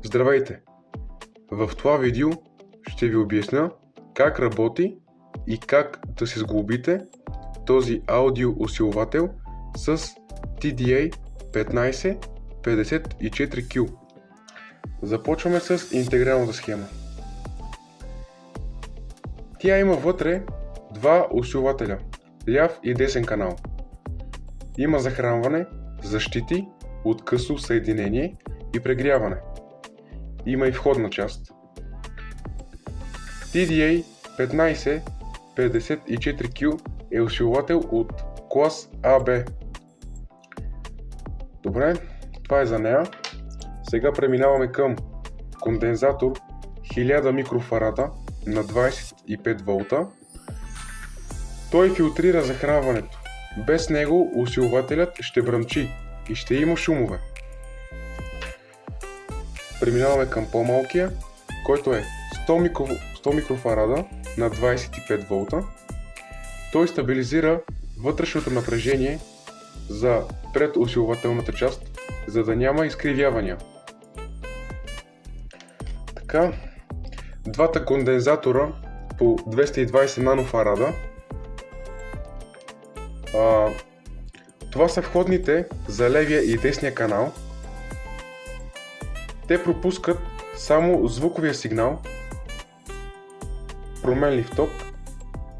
Здравейте! В това видео ще ви обясня как работи и как да си сглобите този аудио усилвател с TDA 1554Q. Започваме с интегралната схема. Тя има вътре два усилвателя, ляв и десен канал. Има захранване, защити, откъсло съединение и прегряване. Има и входна част. TDA 1554Q е усилвател от клас AB. Добре, това е за нея. Сега преминаваме към кондензатор 1000 микрофарада на 25 волта. Той филтрира захранването. Без него усилвателят ще бръмчи и ще има шумове. Преминаваме към по-малкия, който е 100 микрофарада на 25 волта. Той стабилизира вътрешното напрежение за предусилвателната част, за да няма изкривявания. Така, двата кондензатора по 220 нанофарада. Това са входните за левия и десния канал. Те пропускат само звуковия сигнал, променлив ток,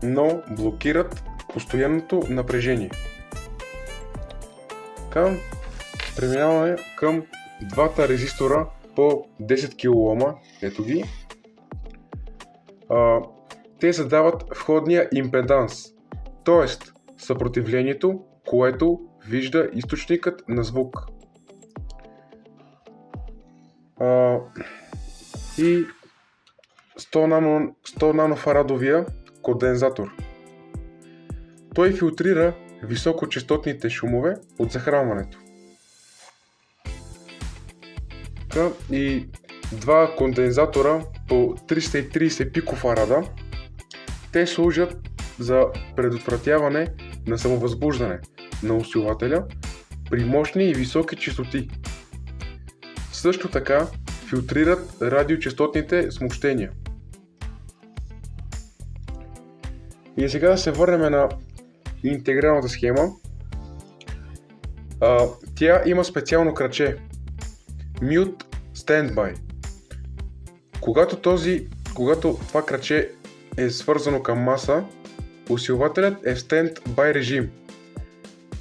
но блокират постоянното напрежение. Така, преминаваме към двата резистора по 10 кОм. Ето ги. Те задават входния импеданс, т.е. съпротивлението, което вижда източникът на звук. И 100 нанофарадовия кондензатор. Той филтрира високочестотните шумове от захранването. И два кондензатора по 330 пикофарада. Те служат за предотвратяване на самовъзбуждане на усилвателя при мощни и високи честоти. Също така филтрират радиочестотните смущения. И сега да се върнем на интегралната схема. Тя има специално краче Mute Standby. Когато това краче е свързано към маса, усилвателят е в Standby режим,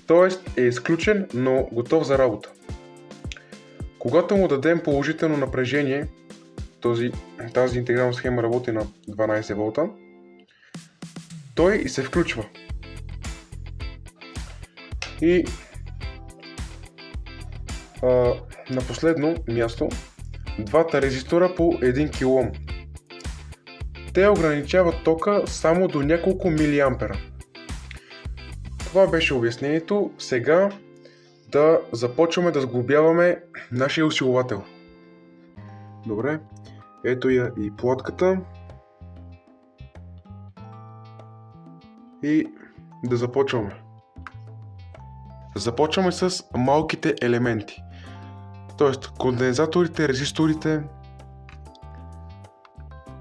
т.е. е изключен, но готов за работа. Когато му дадем положително напрежение, тази интегрална схема работи на 12 волта, той се включва. И на последно място, двата резистора по 1 кОм. Те ограничават тока само до няколко милиампера. Това беше обяснението. Сега да започваме да сглобяваме нашия усилвател. Добре, ето я и плотката. И да започваме. Започваме с малките елементи. Тоест кондензаторите, резисторите.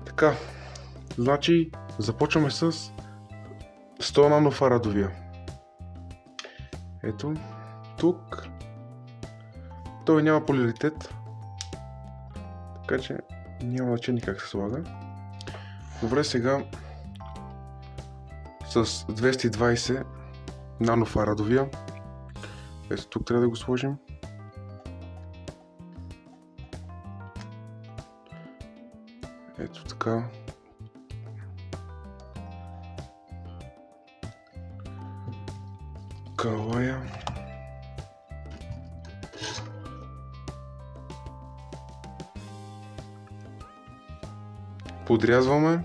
Така, значи започваме с 100 нанофарадовия. Ето, тук. Той няма поляритет, така че няма значение как се слага. Добре, сега с 220 нанофарадовия. Ето тук трябва да го сложим. Ето така. Калая. Подрязваме.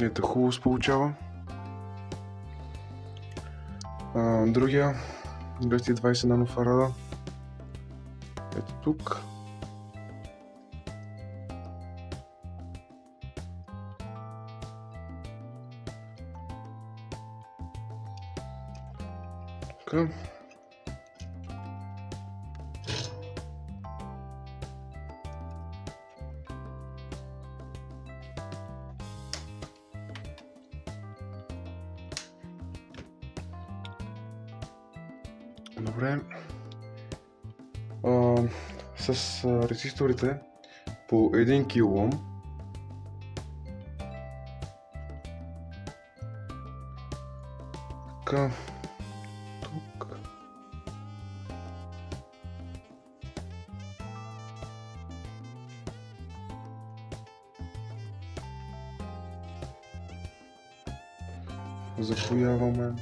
Ето хубаво се получава. Другия 220 нанофарада. Ето тук. Така. Добре. С резисторите по 1 кОм така, тук запояваме.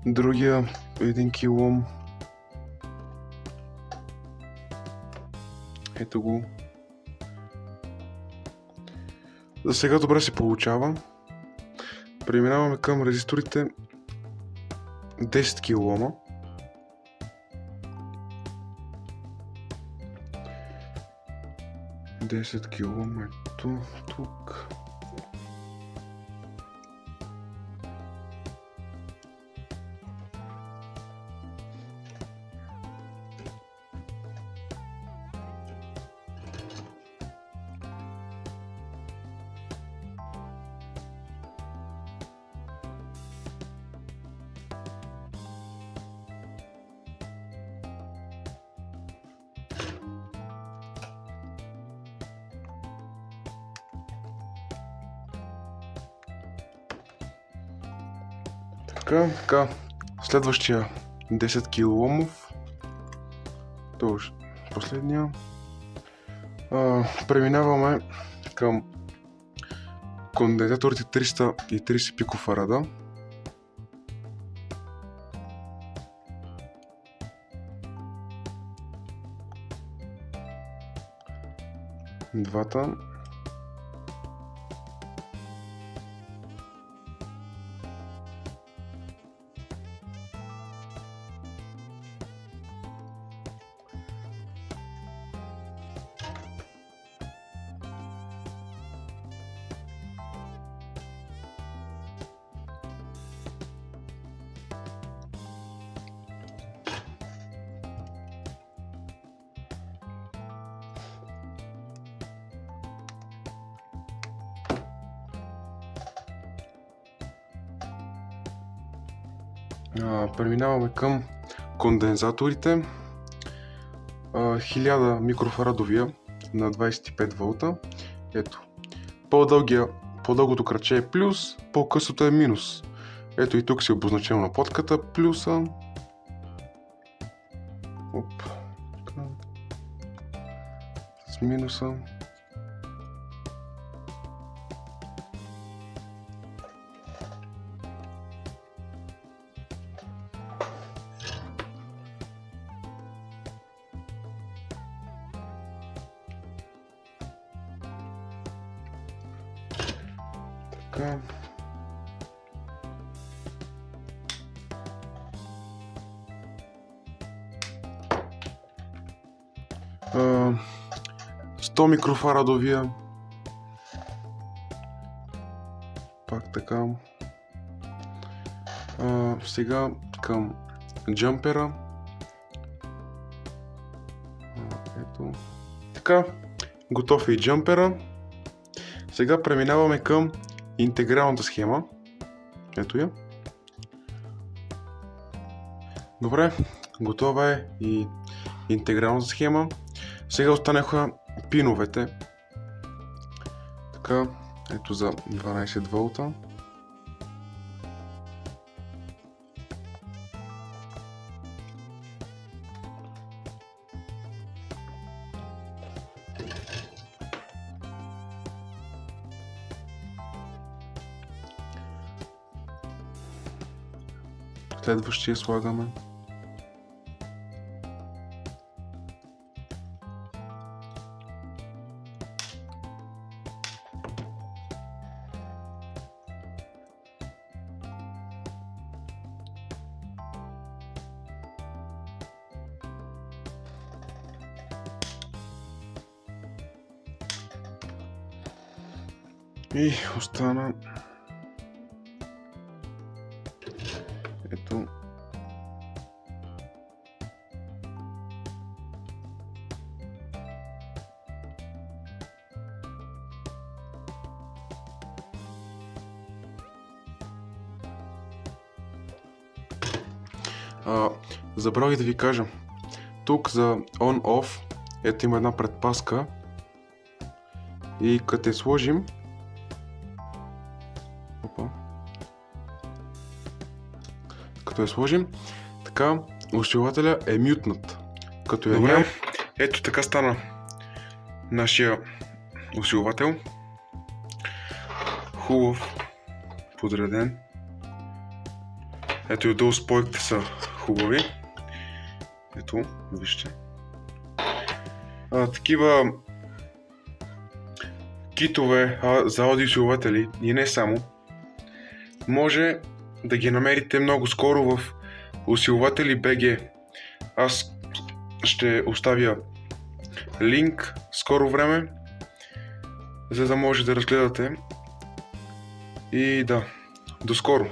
Другия 1 кОм. Ето го. За сега добре се получава. Преминаваме към резисторите 10 кОм. Ето тук. Така, следващия 10 кОмов, т.е. последния, преминаваме към кондензаторите 330 пикофарада. Двата. Преминаваме към кондензаторите. 1000 микрофарадовия на 25 волта. Ето. По-дългото кръче е плюс, по-късото е минус. Ето и тук си обозначено на подката плюса. С минуса. Така. 100 микрофарадовия. Пак така. Сега към джампера. Ето. Така. Готов е и джампера. Сега преминаваме към интегралната схема. Ето я. Добре, готова е и интегралната схема. Сега останаха пиновете. Така, ето за 12 волта. Следващия слагаме. И остана ето забравих да ви кажа, тук за on-off ето има една предпаска и като я сложим, така усилвателя е мютнат. Като я няма, ето така стана нашия усилвател. Хубав, подреден. Ето и отдолу спойките са хубави. Ето, вижте. Такива китове за аудиоусилватели и не само, може да ги намерите много скоро в Усилватели BG. Аз ще оставя линк скоро време, за да може да разгледате. И да, до скоро!